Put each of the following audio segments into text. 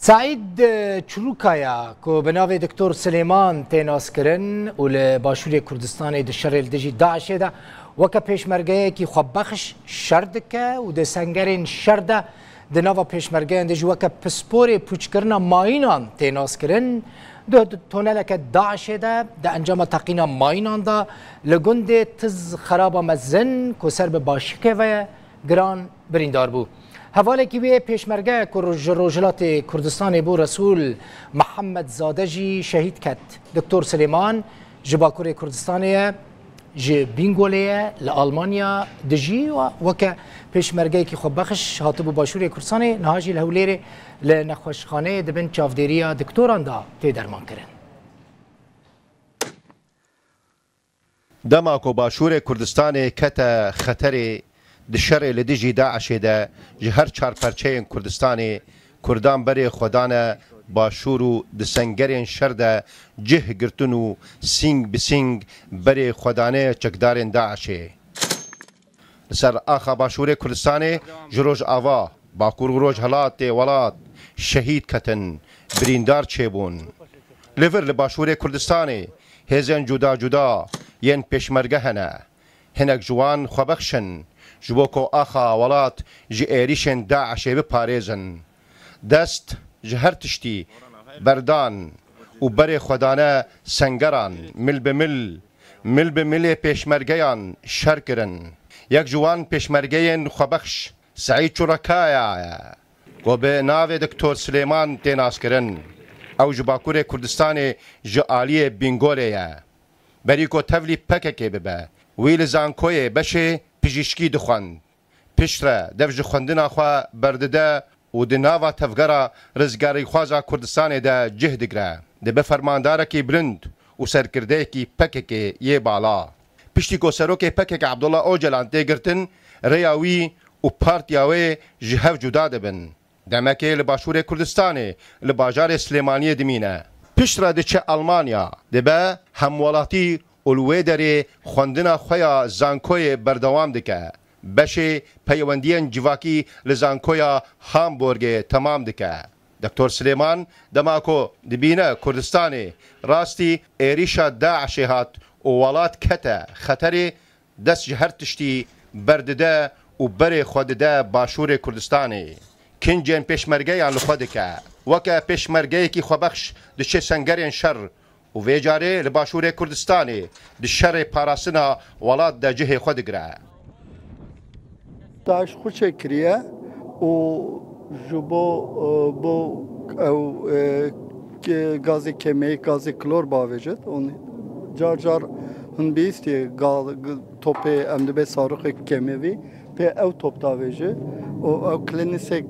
سعید چروکایا که به نام دکتر سلیمان تیناس کرن و لباشوری کردستان دشار دژی داعش ده وکه پیشمرگه کی خوب بخش شرد که و ده سنگرین شرده ده نوا پیشمرگه دژی وکه پسپور پوچ کرنا ماینان تیناس کرن ده تونل که داعش ده ده انجام تقینا ماینان ده لگند تز خراب مزن که سر به باشکه و گران بریندار بود. حواله کی به پیشمرگه روجلات کردستان بو رسول محمد زاده جی شهید کت دکتر سلیمان جباکور کردستانیه جی بینگولیه لآلمانیا دجی و وکه پیشمرگه کی خوب بخش هاتبو باشوری کردستانی نهاجی لهولیره لنخوشخانه دبن چافدیریا دکتوران دا تی درمان کرن. دماکو باشور کردستان کت خطر دشار لدیجی داعش ده جهر چار پرچه کردستان کردان بری خدانه باشور و دسنگرین شرده جه گرتنو سینگ بسینگ بری خدانه چکدارین داعشه سر آخا باشور کردستان جروج آوا باکور روج هلات ولات شهید کتن بریندار چه بون لیور لباشور کردستان هزین جدا جدا ین پیشمرگه هنک جوان خوبخشن جبوكو آخا ولات جي ايريشن داعش بپاريزن دست جهر تشتي بردان و بري خدانه سنگران مل بمل پیشمرگیان شرکرن یک جوان پیشمرگیان خوبخش سعید چروکایا و به ناو دکتر سلیمان تیناس کرن او جباکور کردستان جعالی بینگولیا بریکو تولی پککی ببه ویل زانکوی بشه پزشکی دخواند پشتره دفج خواندن خوا بردده و دناوا تفگره رزگاری خوازا کردستان ده جه دگره ده بفرمانداره کی برند و سرکرده کی پکک یه بالا پشتی کو سروک پکک عبدالله اوجلان تیگرتن ریاوی و پارتیاوی جهف جدا دبن دمکه لباشور کردستان لباجار سلیمانی دمینه پشتره ده چه آلمانیا ده به همولاتی اولوی داره خواندن خویا زانکوی بردوام دکه بشه پیوندین جواکی لزانکویا هامبورگ تمام دکه دکتر سلیمان دماکو دبینه کردستان راستی ایریشا داعش هات و ولات کته خطر دست جهر تشتی بردده و بری خودده باشور کردستانی کنجین پیشمرگه یان لخودکه وکه پیشمرگه کی خوبخش دشه سنگرین شر و ویجاره لباشور کردستانی دشار پاراسنا ولات ده جه خود گره داعش خوش کریه و جبو او گاز کمی گاز کلور باوجد اون جار هن بیستی توپ امدبه سارخ کمیوی به او توپ داوجه او کلینیسه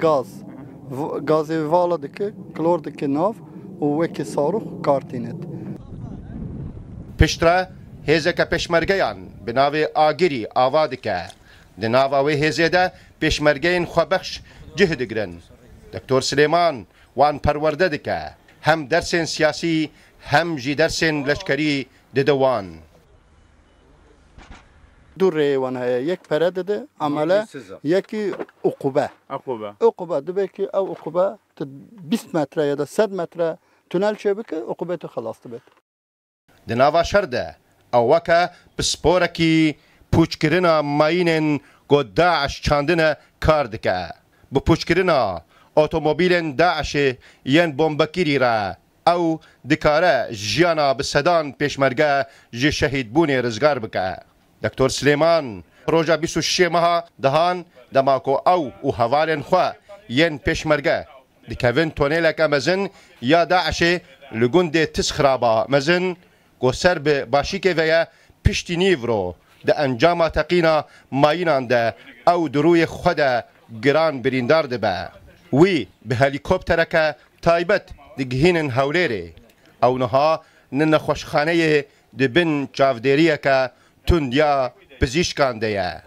گاز والا دکه کلور دکه ناف و وکی سارخ کارتینت پشتره هزه پیشمرگیان به ناو آگیری آوادکه ده ناو هزه ده پیشمرگین خوبخش جه دگرن دکتر سلیمان وان پرورده دکه هم درسین سیاسی هم جی درسین لشکری ددوان دو ریوان های یک پرده ده عمله یکی عقوبه دبه که او عقوبه 20 متر یا 100 متر تونل چه بکه عقوبه تو خلاص بید دناوا شرده او وکه پسپورکی پوچکرنا ماینن گو داعش چاندنه کار دکه با پوچکرنا اتومبیلن داعش ین بمبکیری را او دکاره جیانا بسدان پیشمرگه جی شهید بونی رزگار بکه دکتر سلیمان روژا 26 ماه دهان دماکو او و حوالن خواه ین پیشمرگه دکوین تونیلک مزن یا داعش لگند تس خرابا مزن گو سر به باشی که ویا پشتی نیورو ده انجام تقینا ماینان ده او دروی خود گران بریندار ده به وی به هلیکوپتر که تایبت ده گهینن هولیره او نها نن خوشخانه ده بن چافدیریه که تندیا پزیشکان ده